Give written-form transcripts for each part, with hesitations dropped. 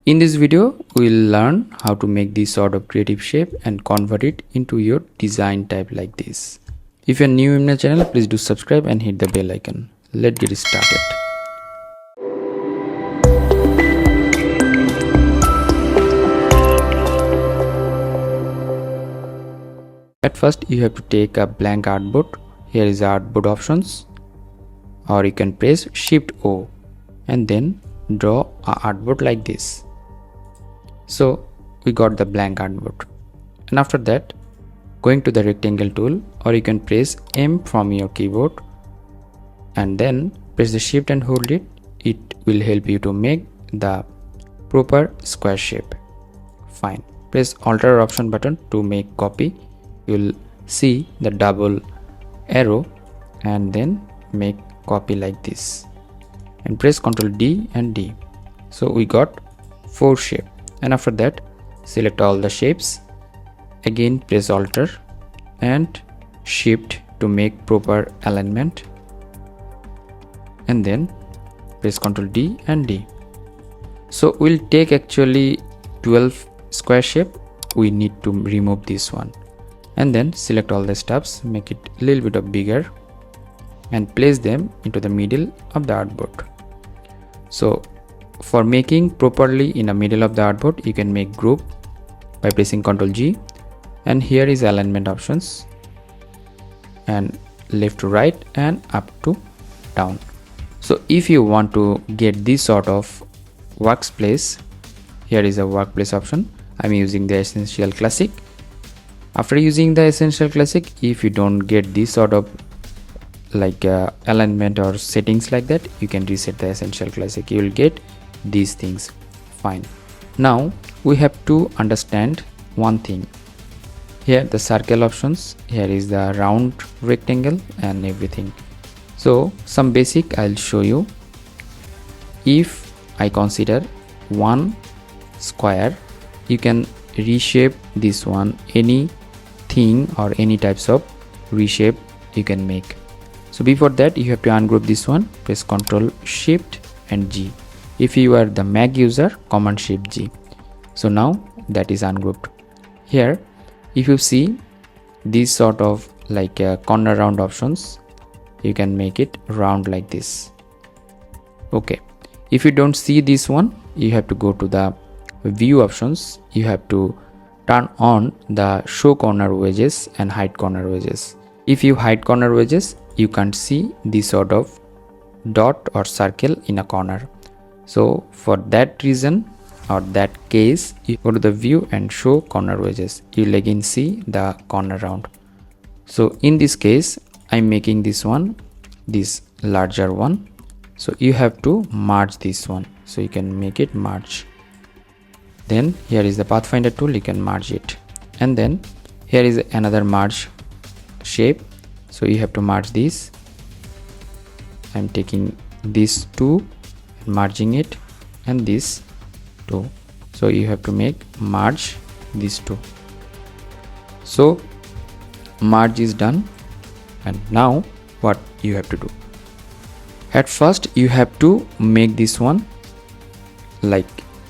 In this video, we will learn how to make this sort of creative shape and convert it into your design type like this. If you are new in my channel, please do subscribe and hit the bell icon. Let's get started. At first, you have to take a blank artboard. Here is the artboard options, or you can press Shift O and then draw a artboard like this. So we got the blank artboard, and after that, going to the rectangle tool, or you can press M from your keyboard and then press the Shift and hold it. It will help you to make the proper square shape. Fine. Press Alter option button to make copy. You will see the double arrow and then make copy like this, and press Ctrl D and D. So we got 4 shape, and after that select all the shapes. Again press Alter and Shift to make proper alignment, and then press Ctrl D and D. So we'll take actually 12 square shape. We need to remove this one, and then select all the stuffs, make it a little bit of bigger and place them into the middle of the artboard. So for making properly in the middle of the artboard, you can make group by pressing Ctrl G, and here is alignment options, and left to right and up to down. So if you want to get this sort of workspace, here is a workplace option. I'm using the Essential Classic. After using the Essential Classic, if you don't get this sort of alignment or settings like that, you can reset the Essential Classic. You will get these things. Fine. Now we have to understand one thing. Here the circle options, here is the round, rectangle and everything. So some basic I'll show you. If I consider one square, you can reshape this one, anything or any types of reshape you can make. So before that, you have to ungroup this one. Press Ctrl Shift and G. If you are the Mac user, Command Shift G. So now that is ungrouped. Here if you see this sort of corner round options, you can make it round like this. Okay, if you don't see this one, you have to go to the view options. You have to turn on the show corner wedges and hide corner wedges. If you hide corner wedges, you can't see this sort of dot or circle in a corner. So for that reason or that case, you go to the view and show corner wedges. You will again see the corner round. So in this case, I'm making this one, this larger one. So you have to merge this one. So you can make it merge. Then here is the Pathfinder tool. You can merge it, and then here is another merge shape. So you have to merge this. I'm taking these two, merging it, and this two. So you have to make merge these two. So merge is done, and now what you have to do? At first you have to make this one like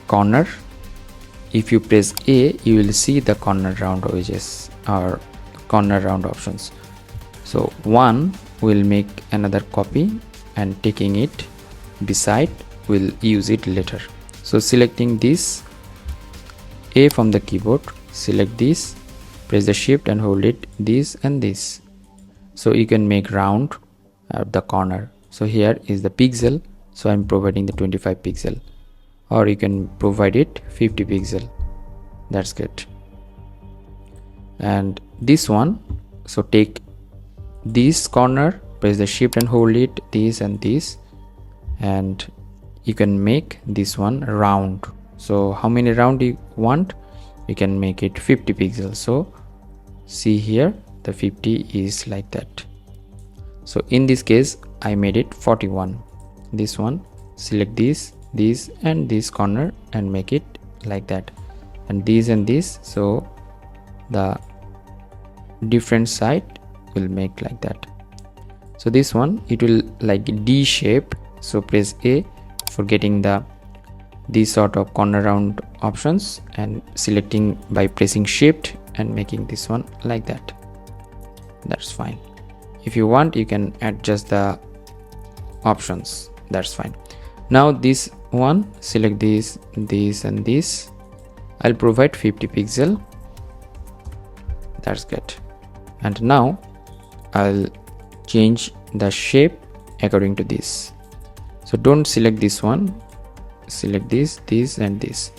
corner. If you press A, you will see the corner round wedges or corner round options. So one will make another copy, and taking it beside, we'll use it later. So selecting this A from the keyboard, select this, press the Shift and hold it, this and this. So you can make round at the corner. So here is the pixel, so I'm providing the 25 pixel, or you can provide it 50 pixel. That's good. And this one, so take this corner, press the Shift and hold it, this and this, and you can make this one round. So how many round you want, you can make it 50 pixels. So see here, the 50 is like that. So in this case, I made it 41. This one, select this and this corner and make it like that, and this and this. So the different side will make like that. So this one, it will like D shape. So press A for getting the these sort of corner round options and selecting by pressing shift and making this one like that. That's fine. If you want, you can adjust the options. That's fine. Now this one, select this and this. I'll provide 50 pixel. That's good. And now I'll change the shape according to this. So don't select this one, select this and this.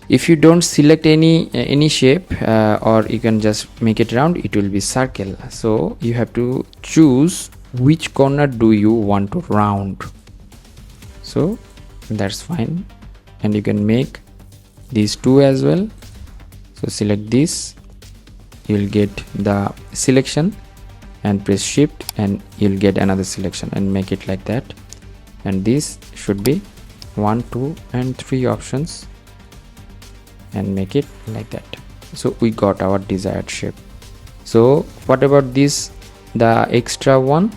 If you don't select any shape, or you can just make it round, it will be circle. So you have to choose which corner do you want to round. So that's fine, and you can make these two as well. So select this, you'll get the selection, and press shift and you'll get another selection, and make it like that. And this should be 1, 2 and 3 options, and make it like that. So we got our desired shape. So what about this, the extra one?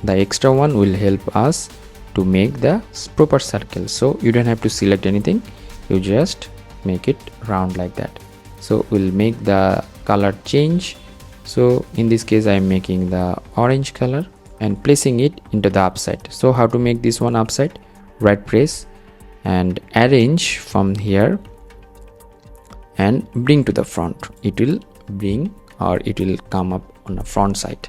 The extra one will help us to make the proper circle. So you don't have to select anything, you just make it round like that. So we'll make the color change. So in this case I am making the orange color and placing it into the upside. So how to make this one upside? Right press and arrange from here and bring to the front. It will bring, or it will come up on the front side.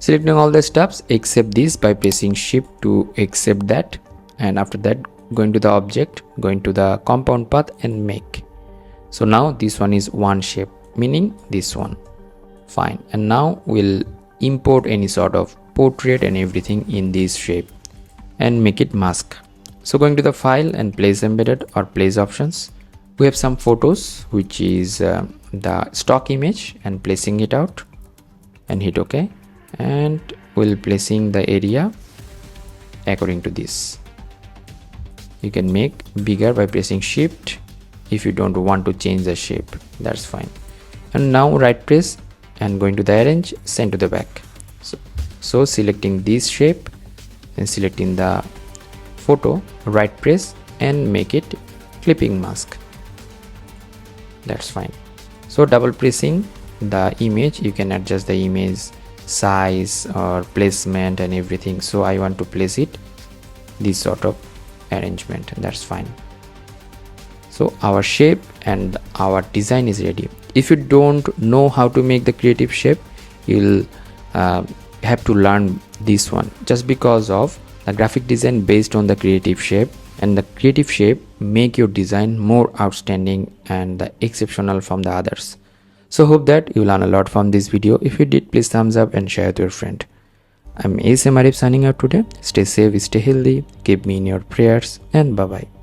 Selecting all the steps except this by pressing shift to accept that, and after that going to the object, going to the compound path and make. So now this one is one shape, meaning this one. Fine. And now we'll import any sort of portrait and everything in this shape and make it mask. So going to the file and place embedded or place options, we have some photos which is the stock image, and placing it out and hit OK, and we'll placing the area according to this. You can make bigger by pressing shift if you don't want to change the shape, that's fine. And now right press and going to the arrange, send to the back. So selecting this shape and selecting the photo, right press and make it clipping mask. That's fine. So double pressing the image, you can adjust the image size or placement and everything. So I want to place it this sort of arrangement, that's fine. So our shape and our design is ready. If you don't know how to make the creative shape, you'll have to learn this one, just because of the graphic design based on the creative shape, and the creative shape make your design more outstanding and exceptional from the others. So hope that you learn a lot from this video. If you did, please thumbs up and share with your friend. I'm Arif signing out today. Stay safe, stay healthy, keep me in your prayers, and bye bye.